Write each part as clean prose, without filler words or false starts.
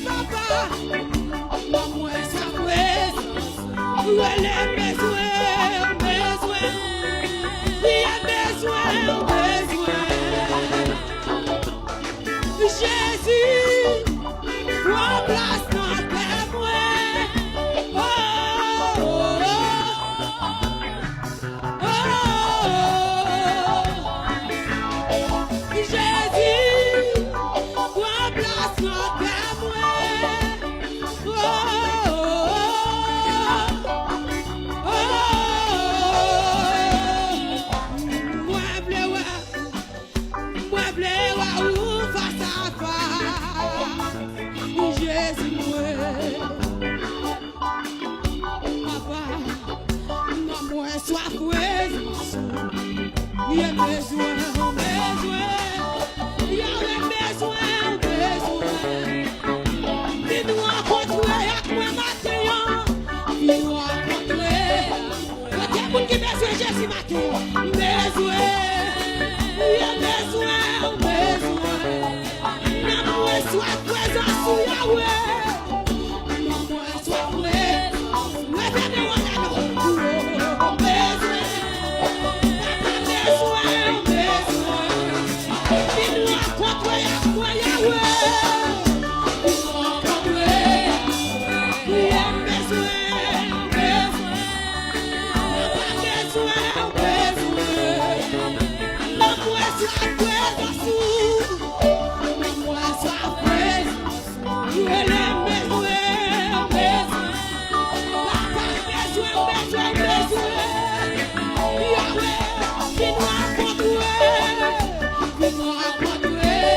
papa, maman sa présence, où elle est besoin, besoin, il y a besoin, besoin. Jésus, prends place dans tes moyens. Oh, oh, oh, oh. Jésus, prends place dans tes moyens. Oh, oh, oh, oh. Moi, bleu, ou face à face. Jésus, papa, maman, sois présence. Il y a besoin, besoin. Il y a besoin, besoin. Viens-nous rencontrer avec moi matin. Viens-nous rencontrer. Il y a monde qui besoin de Jésus matin. Besoin. Il y a besoin, besoin. Maman, sois présence sur Yahweh. Maman, sois présence. Levez-nous en nous. Besoin. Besoin, besoin. Viens-nous rencontrer avec moi Yahweh. Viens-nous rencontrer. Il y a besoin, besoin. Besoin, besoin. Maman, sois présence. Maman, sois présence. Elle est besoin, besoin. Papa, besoin, besoin, besoin. Yahweh, viens-nous rencontrer. Viens-nous rencontrer.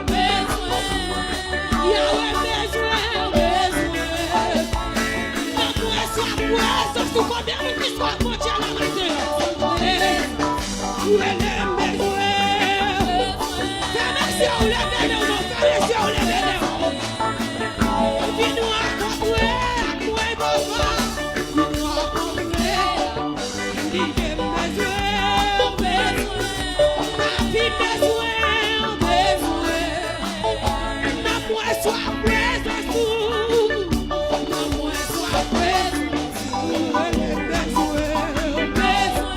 Besoin. Yahweh, besoin, besoin. Maman, sois présence. Tout combien de qui soit monté à la matin. Elle est besoin. Fais merci au lever de nous. Fais merci au lever de nous. Viens-nous rencontrer. Moi, papa. Viens-nous rencontrer. Il est besoin, besoin. Papi, besoin, besoin. Maman, sois présence. Maman, sois présence. Elle est besoin, besoin.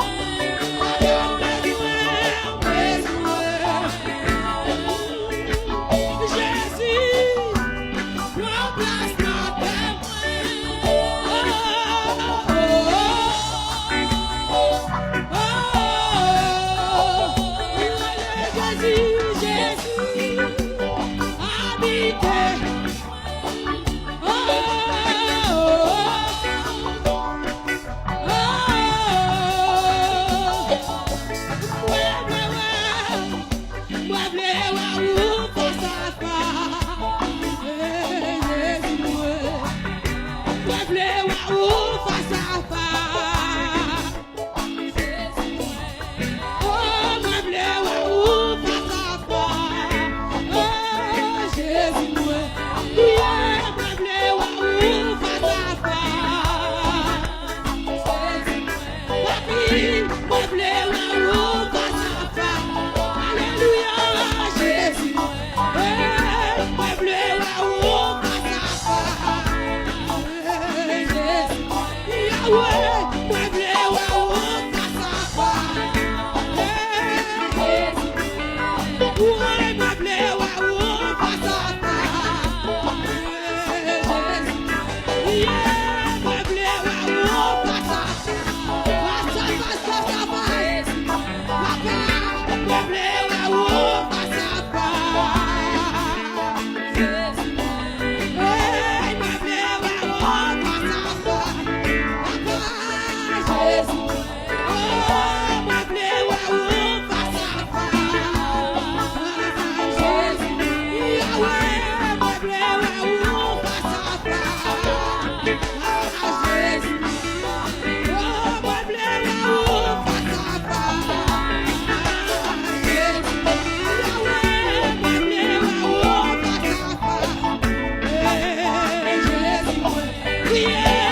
Yeah.